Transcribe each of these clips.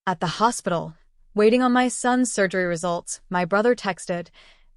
At the hospital, waiting on my son's surgery results, my brother texted,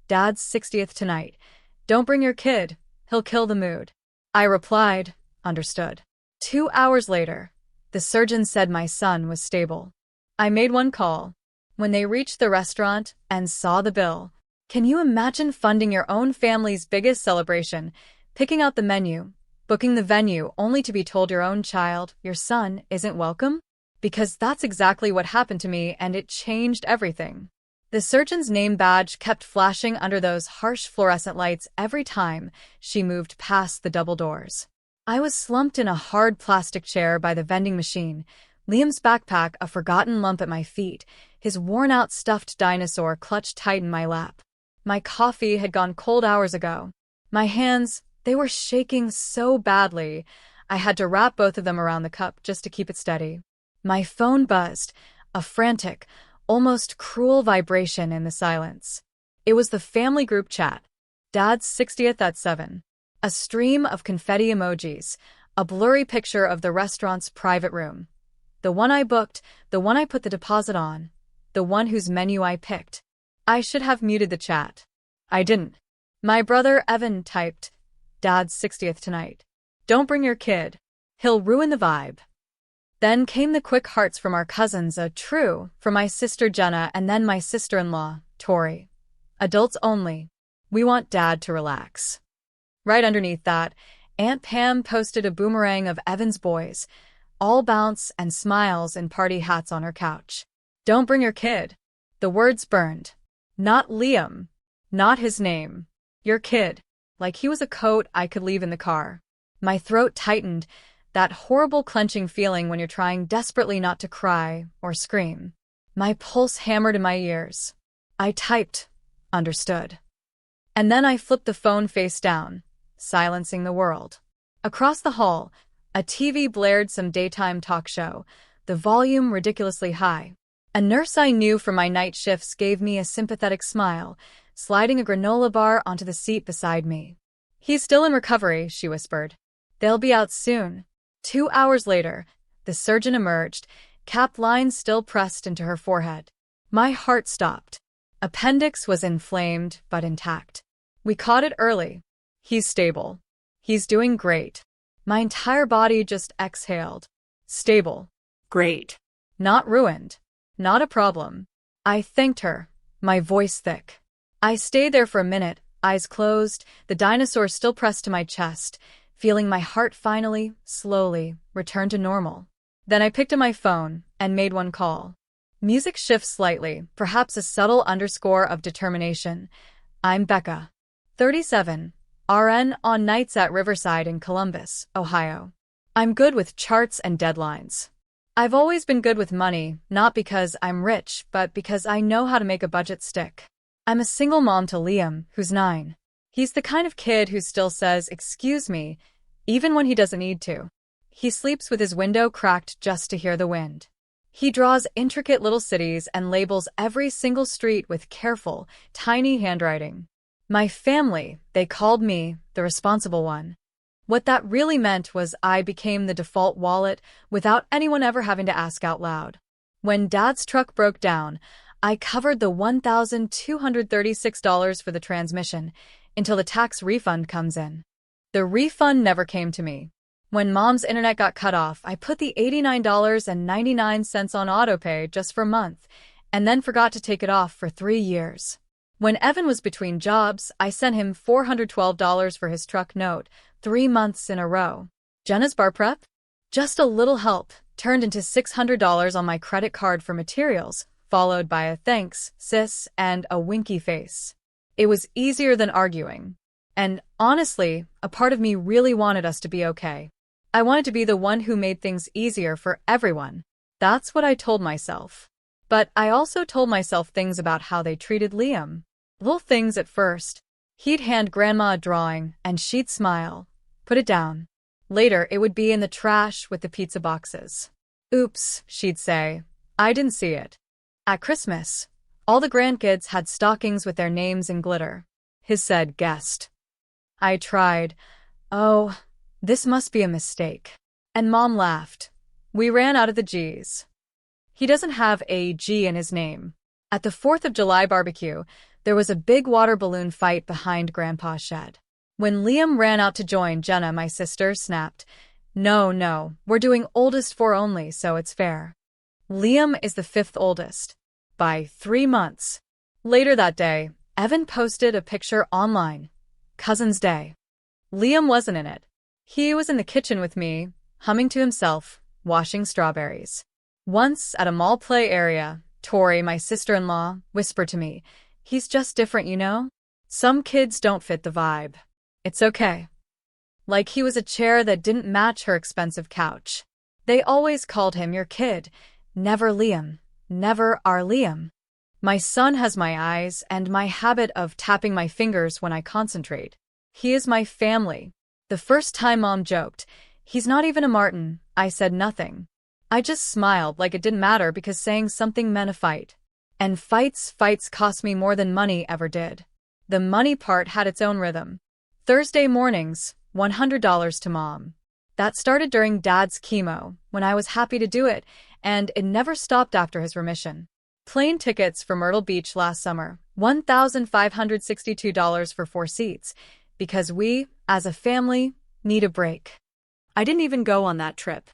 "Dad's 60th tonight. Don't bring your kid. He'll kill the mood." I replied, "Understood." 2 hours later, the surgeon said my son was stable. I made one call. When they reached the restaurant and saw the bill, can you imagine funding your own family's biggest celebration, picking out the menu, booking the venue, only to be told your own child, your son, isn't welcome? Because that's exactly what happened to me, and it changed everything. The surgeon's name badge kept flashing under those harsh fluorescent lights every time she moved past the double doors. I was slumped in a hard plastic chair by the vending machine, Liam's backpack a forgotten lump at my feet, his worn-out stuffed dinosaur clutched tight in my lap. My coffee had gone cold hours ago. My hands, they were shaking so badly, I had to wrap both of them around the cup just to keep it steady. My phone buzzed, a frantic, almost cruel vibration in the silence. It was the family group chat. Dad's 60th at 7. A stream of confetti emojis, a blurry picture of the restaurant's private room. The one I booked, the one I put the deposit on, the one whose menu I picked. I should have muted the chat. I didn't. My brother Evan typed, "Dad's 60th tonight. Don't bring your kid. He'll ruin the vibe." Then came the quick hearts from our cousins, a true, from my sister Jenna and then my sister-in-law, Tori. Adults only. We want Dad to relax. Right underneath that, Aunt Pam posted a boomerang of Evan's boys, all bounce and smiles in party hats on her couch. Don't bring your kid. The words burned. Not Liam. Not his name. Your kid. Like he was a coat I could leave in the car. My throat tightened, that horrible clenching feeling when you're trying desperately not to cry or scream. My pulse hammered in my ears. I typed, "Understood." And then I flipped the phone face down, silencing the world. Across the hall, a TV blared some daytime talk show, the volume ridiculously high. A nurse I knew from my night shifts gave me a sympathetic smile, sliding a granola bar onto the seat beside me. "He's still in recovery," she whispered. "They'll be out soon." 2 hours later, the surgeon emerged, capped lines still pressed into her forehead. My heart stopped. Appendix was inflamed but intact. "We caught it early. He's stable. He's doing great." My entire body just exhaled. Stable. Great. Not ruined. Not a problem. I thanked her, my voice thick. I stayed there for a minute, eyes closed, the dinosaur still pressed to my chest, feeling my heart finally, slowly, return to normal. Then I picked up my phone and made one call. Music shifts slightly, perhaps a subtle underscore of determination. I'm Becca, 37, RN on nights at Riverside in Columbus, Ohio. I'm good with charts and deadlines. I've always been good with money, not because I'm rich, but because I know how to make a budget stick. I'm a single mom to Liam, who's 9. He's the kind of kid who still says, "Excuse me," even when he doesn't need to. He sleeps with his window cracked just to hear the wind. He draws intricate little cities and labels every single street with careful, tiny handwriting. My family, they called me the responsible one. What that really meant was I became the default wallet without anyone ever having to ask out loud. When Dad's truck broke down, I covered the $1,236 for the transmission until the tax refund comes in. The refund never came to me. When Mom's internet got cut off, I put the $89.99 on autopay just for a month, and then forgot to take it off for 3 years. When Evan was between jobs, I sent him $412 for his truck note, 3 months in a row. Jenna's bar prep? Just a little help, turned into $600 on my credit card for materials, followed by a "thanks, sis," and a winky face. It was easier than arguing. And honestly, a part of me really wanted us to be okay. I wanted to be the one who made things easier for everyone. That's what I told myself. But I also told myself things about how they treated Liam. Little things at first. He'd hand Grandma a drawing, and she'd smile. Put it down. Later, it would be in the trash with the pizza boxes. "Oops," she'd say. "I didn't see it." At Christmas, all the grandkids had stockings with their names in glitter. His said guest. I tried. "Oh, this must be a mistake." And Mom laughed. We ran out of the G's. He doesn't have a G in his name. At the 4th of July barbecue, there was a big water balloon fight behind Grandpa's shed. When Liam ran out to join, Jenna, my sister, snapped, No, we're doing oldest four only, so it's fair. Liam is the 5th oldest. By 3 months. Later that day, Evan posted a picture online. Cousin's Day. Liam wasn't in it. He was in the kitchen with me, humming to himself, washing strawberries. Once, at a mall play area, Tori, my sister-in-law, whispered to me, He's just different, you know? Some kids don't fit the vibe. It's okay. Like he was a chair that didn't match her expensive couch. They always called him your kid, never Liam, never our Liam. My son has my eyes and my habit of tapping my fingers when I concentrate. He is my family. The first time Mom joked, He's not even a Martin, I said nothing. I just smiled like it didn't matter because saying something meant a fight. And fights cost me more than money ever did. The money part had its own rhythm. Thursday mornings, $100 to Mom. That started during Dad's chemo, when I was happy to do it, and it never stopped after his remission. Plane tickets for Myrtle Beach last summer, $1,562 for 4 seats, because we, as a family, need a break. I didn't even go on that trip.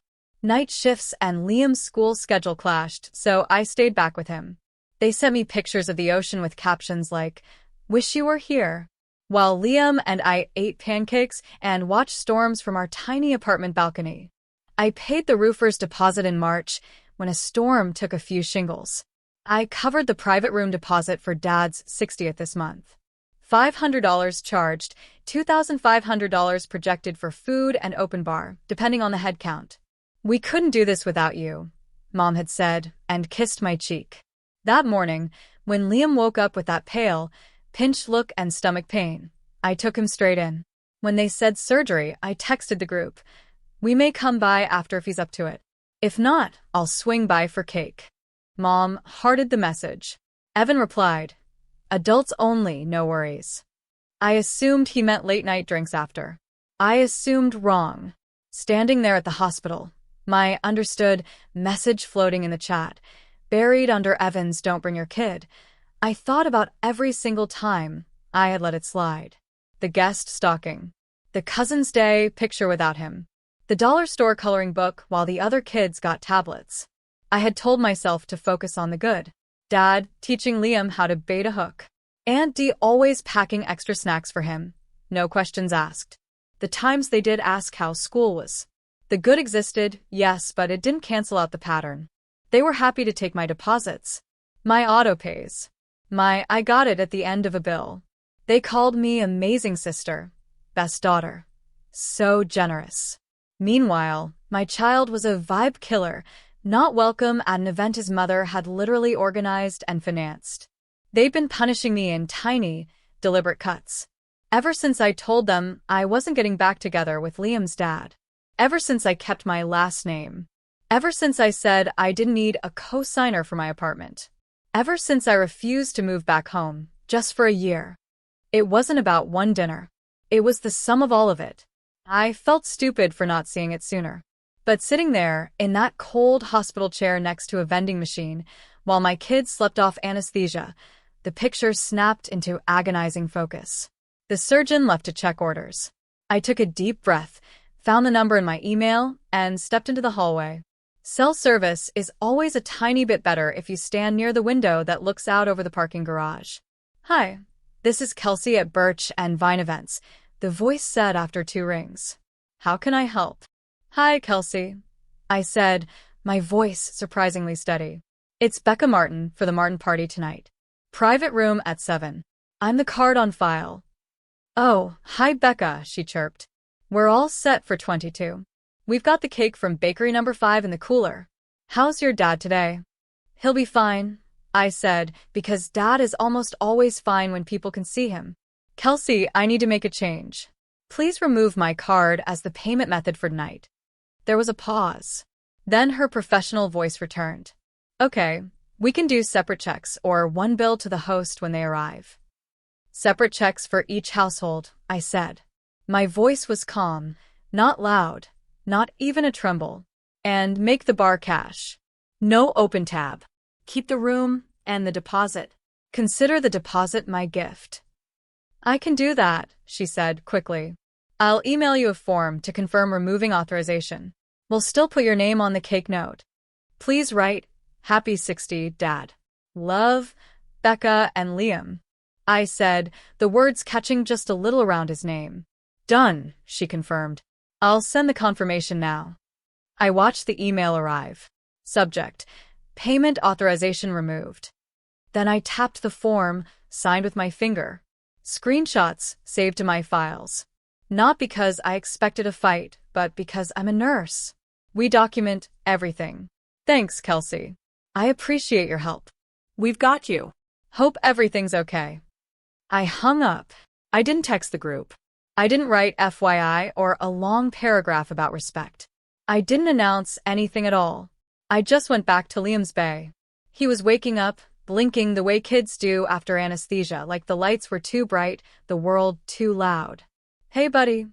Night shifts and Liam's school schedule clashed, so I stayed back with him. They sent me pictures of the ocean with captions like, Wish you were here, while Liam and I ate pancakes and watched storms from our tiny apartment balcony. I paid the roofer's deposit in March when a storm took a few shingles. I covered the private room deposit for Dad's 60th this month. $500 charged, $2,500 projected for food and open bar, depending on the head count. We couldn't do this without you, Mom had said, and kissed my cheek. That morning, when Liam woke up with that pale, pinched look and stomach pain, I took him straight in. When they said surgery, I texted the group. We may come by after if he's up to it. If not, I'll swing by for cake. Mom hearted the message. Evan replied, Adults only, no worries. I assumed he meant late-night drinks after. I assumed wrong. Standing there at the hospital, my understood message floating in the chat, buried under Evan's Don't Bring Your Kid, I thought about every single time I had let it slide. The guest stalking. The Cousin's Day picture without him. The dollar store coloring book while the other kids got tablets. I had told myself to focus on the good. Dad teaching Liam how to bait a hook. Aunt Dee always packing extra snacks for him. No questions asked. The times they did ask how school was. The good existed, yes, but it didn't cancel out the pattern. They were happy to take my deposits. My auto pays. I got it at the end of a bill. They called me amazing sister. Best daughter. So generous. Meanwhile, my child was a vibe killer, not welcome at an event his mother had literally organized and financed. They'd been punishing me in tiny, deliberate cuts. Ever since I told them I wasn't getting back together with Liam's dad. Ever since I kept my last name. Ever since I said I didn't need a co-signer for my apartment. Ever since I refused to move back home, just for a year. It wasn't about one dinner. It was the sum of all of it. I felt stupid for not seeing it sooner. But sitting there, in that cold hospital chair next to a vending machine, while my kids slept off anesthesia, the picture snapped into agonizing focus. The surgeon left to check orders. I took a deep breath, found the number in my email, and stepped into the hallway. Cell service is always a tiny bit better if you stand near the window that looks out over the parking garage. Hi, this is Kelsey at Birch and Vine Events, the voice said after 2 rings. How can I help? Hi, Kelsey, I said, my voice surprisingly steady. It's Becca Martin for the Martin party tonight. Private room at 7. I'm the card on file. Oh, hi Becca, she chirped. We're all set for 22. We've got the cake from bakery number 5 in the cooler. How's your dad today? He'll be fine, I said, because Dad is almost always fine when people can see him. Kelsey, I need to make a change. Please remove my card as the payment method for tonight. There was a pause. Then her professional voice returned. Okay, we can do separate checks or one bill to the host when they arrive. Separate checks for each household, I said. My voice was calm, not loud, not even a tremble. And make the bar cash. No open tab. Keep the room and the deposit. Consider the deposit my gift. I can do that, she said quickly. I'll email you a form to confirm removing authorization. We'll still put your name on the cake note. Please write, Happy 60, Dad. Love, Becca and Liam. I said, the words catching just a little around his name. Done, she confirmed. I'll send the confirmation now. I watched the email arrive. Subject, payment authorization removed. Then I tapped the form, signed with my finger. Screenshots saved to my files. Not because I expected a fight, but because I'm a nurse. We document everything. Thanks, Kelsey. I appreciate your help. We've got you. Hope everything's okay. I hung up. I didn't text the group. I didn't write FYI or a long paragraph about respect. I didn't announce anything at all. I just went back to Liam's bay. He was waking up, blinking the way kids do after anesthesia, like the lights were too bright, the world too loud. Hey, buddy,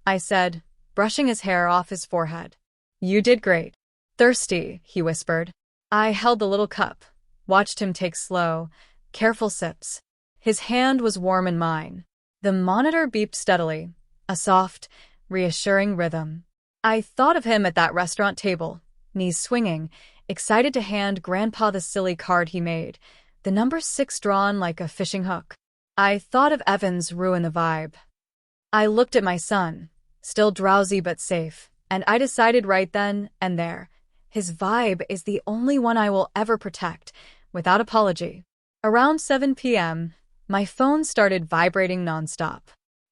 I said, brushing his hair off his forehead. You did great. Thirsty, he whispered. I held the little cup, watched him take slow, careful sips. His hand was warm in mine. The monitor beeped steadily, a soft, reassuring rhythm. I thought of him at that restaurant table, knees swinging, excited to hand Grandpa the silly card he made, the number 6 drawn like a fishing hook. I thought of Evan's ruin the vibe. I looked at my son, still drowsy but safe, and I decided right then and there, his vibe is the only one I will ever protect, without apology. Around 7 p.m., my phone started vibrating nonstop.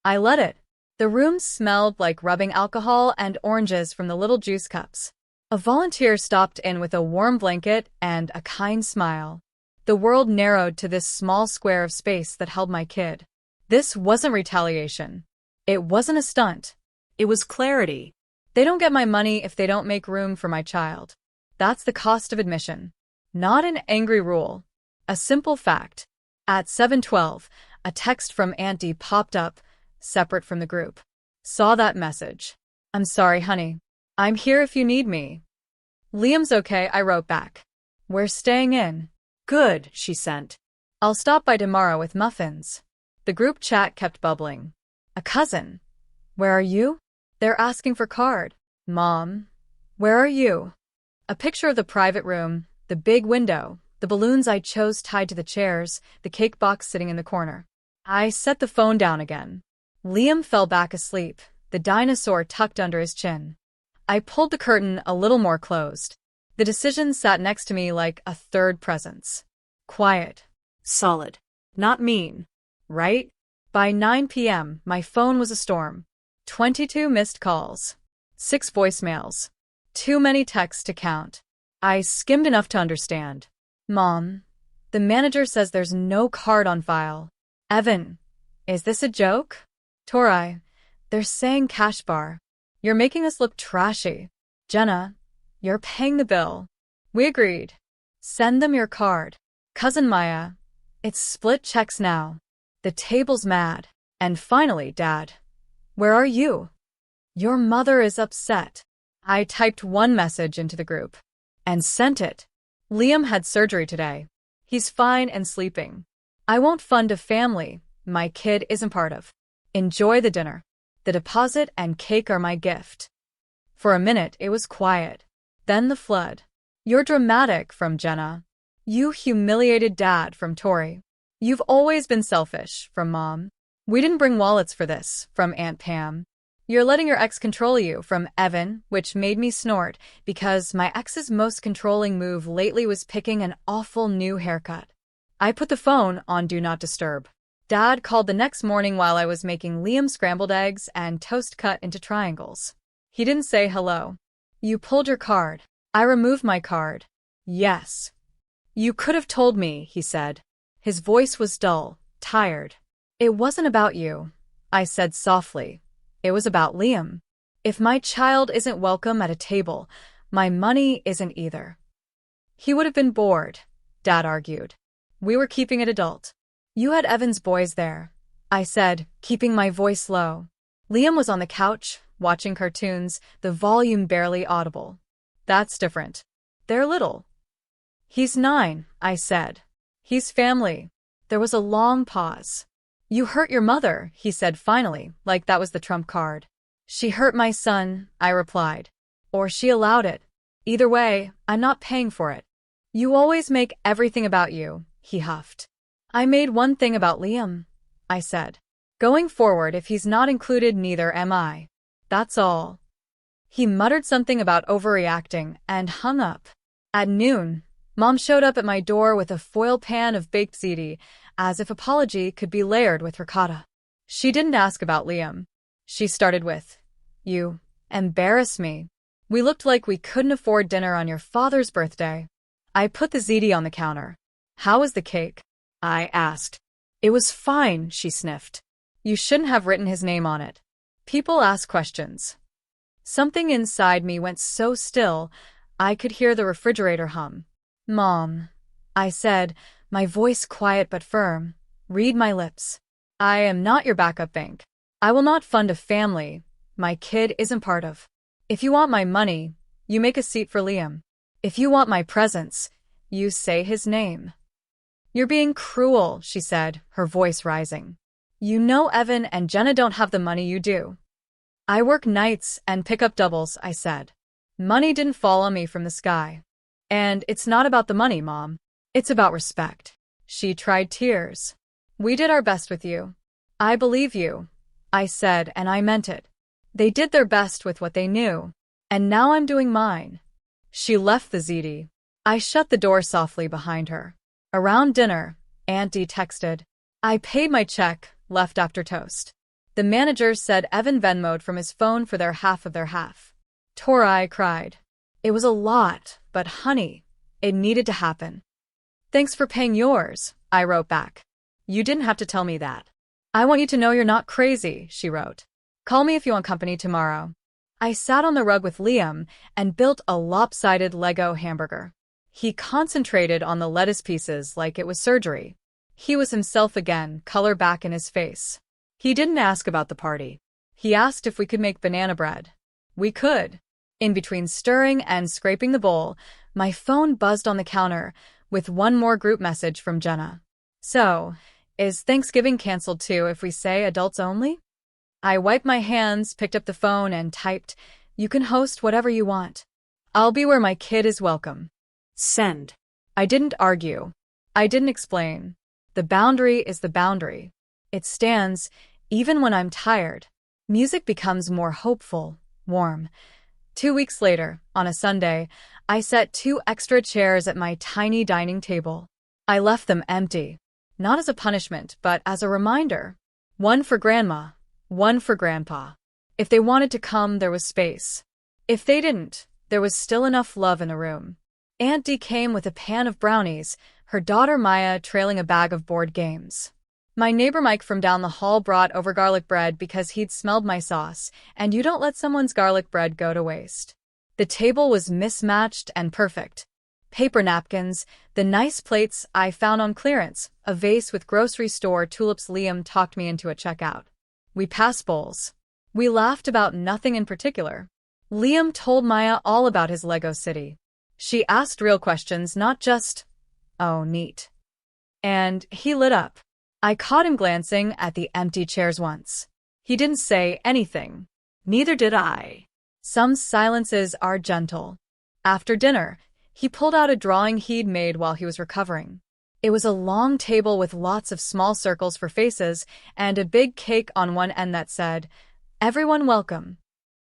I let it. The room smelled like rubbing alcohol and oranges from the little juice cups. A volunteer stopped in with a warm blanket and a kind smile. The world narrowed to this small square of space that held my kid. This wasn't retaliation. It wasn't a stunt. It was clarity. They don't get my money if they don't make room for my child. That's the cost of admission. Not an angry rule. A simple fact. At 7:12, a text from Auntie popped up, separate from the group. Saw that message. I'm sorry, honey. I'm here if you need me. Liam's okay, I wrote back. We're staying in. Good, she sent. I'll stop by tomorrow with muffins. The group chat kept bubbling. A cousin. Where are you? They're asking for card. Mom. Where are you? A picture of the private room, the big window, the balloons I chose tied to the chairs, the cake box sitting in the corner. I set the phone down again. Liam fell back asleep, the dinosaur tucked under his chin. I pulled the curtain a little more closed. The decision sat next to me like a third presence. Quiet. Solid. Not mean. Right? By 9 p.m., my phone was a storm. 22 missed calls. 6 voicemails. Too many texts to count. I skimmed enough to understand. Mom, the manager says there's no card on file. Evan, is this a joke? Tori, they're saying cash bar. You're making us look trashy. Jenna, you're paying the bill. We agreed. Send them your card. Cousin Maya, it's split checks now. The table's mad. And finally, Dad, where are you? Your mother is upset. I typed one message into the group and sent it. Liam had surgery today. He's fine and sleeping. I won't fund a family my kid isn't part of. Enjoy the dinner. The deposit and cake are my gift. For a minute, it was quiet. Then the flood. You're dramatic, from Jenna. You humiliated Dad, from Tori. You've always been selfish, from Mom. We didn't bring wallets for this, from Aunt Pam. You're letting your ex control you, from Evan, which made me snort, because my ex's most controlling move lately was picking an awful new haircut. I put the phone on Do Not Disturb. Dad called the next morning while I was making Liam scrambled eggs and toast cut into triangles. He didn't say hello. You pulled your card. I removed my card. Yes. You could have told me, he said. His voice was dull, tired. It wasn't about you, I said softly. It was about Liam. If my child isn't welcome at a table, my money isn't either. He would have been bored, Dad argued. We were keeping it adult. You had Evan's boys there, I said, keeping my voice low. Liam was on the couch, watching cartoons, the volume barely audible. That's different. They're little. He's 9, I said. He's family. There was a long pause. You hurt your mother, he said finally, like that was the trump card. She hurt my son, I replied. Or she allowed it. Either way, I'm not paying for it. You always make everything about you, he huffed. I made one thing about Liam, I said. Going forward, if he's not included, neither am I. That's all. He muttered something about overreacting and hung up. At noon, Mom showed up at my door with a foil pan of baked ziti, as if apology could be layered with ricotta. She didn't ask about Liam. She started with, "You embarrass me. We looked like we couldn't afford dinner on your father's birthday." I put the ziti on the counter. "How was the cake?" I asked. "It was fine," she sniffed. "You shouldn't have written his name on it." People ask questions. Something inside me went so still, I could hear the refrigerator hum. "Mom," I said, my voice quiet but firm, "read my lips. I am not your backup bank. I will not fund a family my kid isn't part of. If you want my money, you make a seat for Liam. If you want my presence, you say his name." "You're being cruel," she said, her voice rising. "You know Evan and Jenna don't have the money you do." "I work nights and pick up doubles," I said. "Money didn't fall on me from the sky. And it's not about the money, Mom. It's about respect." She tried tears. "We did our best with you. I believe you," I said, and I meant it. They did their best with what they knew. And now I'm doing mine. She left the ziti. I shut the door softly behind her. Around dinner, Auntie texted. I paid my check, left after toast. The manager said Evan Venmo'd from his phone for their half of their half. Tori cried. It was a lot, but honey, it needed to happen. "Thanks for paying yours," I wrote back. "You didn't have to tell me that. I want you to know you're not crazy," she wrote. "Call me if you want company tomorrow." I sat on the rug with Liam and built a lopsided Lego hamburger. He concentrated on the lettuce pieces like it was surgery. He was himself again, color back in his face. He didn't ask about the party. He asked if we could make banana bread. We could. In between stirring and scraping the bowl, my phone buzzed on the counter with one more group message from Jenna. "So, is Thanksgiving canceled too if we say adults only?" I wiped my hands, picked up the phone, and typed, "You can host whatever you want. I'll be where my kid is welcome." Send. I didn't argue. I didn't explain. The boundary is the boundary. It stands, even when I'm tired. Music becomes more hopeful, warm. 2 weeks later, on a Sunday, I set 2 extra chairs at my tiny dining table. I left them empty. Not as a punishment, but as a reminder. One for Grandma, one for Grandpa. If they wanted to come, there was space. If they didn't, there was still enough love in the room. Aunt Dee came with a pan of brownies, her daughter Maya trailing a bag of board games. My neighbor Mike from down the hall brought over garlic bread because he'd smelled my sauce, and you don't let someone's garlic bread go to waste. The table was mismatched and perfect. Paper napkins, the nice plates I found on clearance, a vase with grocery store tulips. Liam talked me into a checkout. We passed bowls. We laughed about nothing in particular. Liam told Maya all about his Lego city. She asked real questions, not just, "Oh, neat." And he lit up. I caught him glancing at the empty chairs once. He didn't say anything. Neither did I. Some silences are gentle. After dinner, he pulled out a drawing he'd made while he was recovering. It was a long table with lots of small circles for faces and a big cake on one end that said, "Everyone welcome."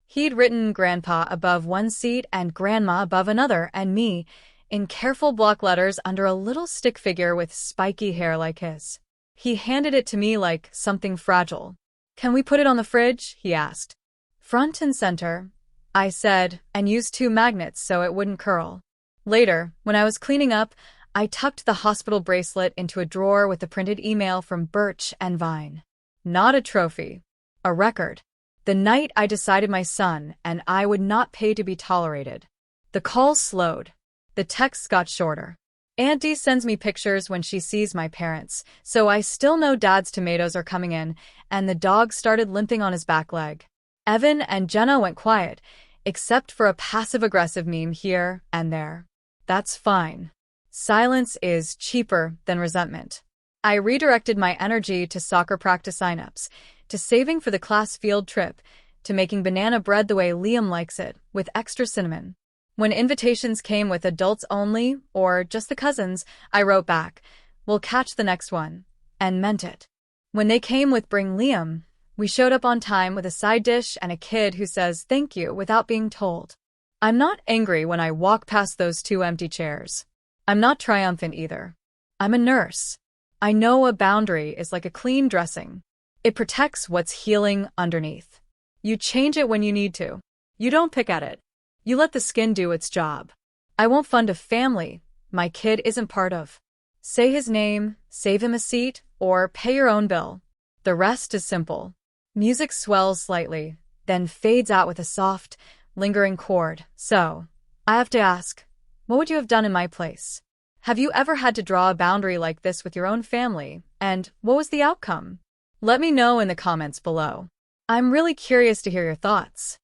He'd written Grandpa above one seat and Grandma above another, and me, in careful block letters under a little stick figure with spiky hair like his. He handed it to me like something fragile. "Can we put it on the fridge?" he asked. "Front and center," I said, and used 2 magnets so it wouldn't curl. Later, when I was cleaning up, I tucked the hospital bracelet into a drawer with the printed email from Birch and Vine. Not a trophy. A record. The night I decided my son and I would not pay to be tolerated. The calls slowed. The texts got shorter. Auntie sends me pictures when she sees my parents, so I still know Dad's tomatoes are coming in, and the dog started limping on his back leg. Evan and Jenna went quiet, except for a passive-aggressive meme here and there. That's fine. Silence is cheaper than resentment. I redirected my energy to soccer practice signups, to saving for the class field trip, to making banana bread the way Liam likes it, with extra cinnamon. When invitations came with adults only, or just the cousins, I wrote back, "We'll catch the next one," and meant it. When they came with Bring Liam, we showed up on time with a side dish and a kid who says thank you without being told. I'm not angry when I walk past those 2 empty chairs. I'm not triumphant either. I'm a nurse. I know a boundary is like a clean dressing. It protects what's healing underneath. You change it when you need to. You don't pick at it. You let the skin do its job. I won't fund a family my kid isn't part of. Say his name, save him a seat, or pay your own bill. The rest is simple. Music swells slightly, then fades out with a soft, lingering chord. So, I have to ask, what would you have done in my place? Have you ever had to draw a boundary like this with your own family, and what was the outcome? Let me know in the comments below. I'm really curious to hear your thoughts.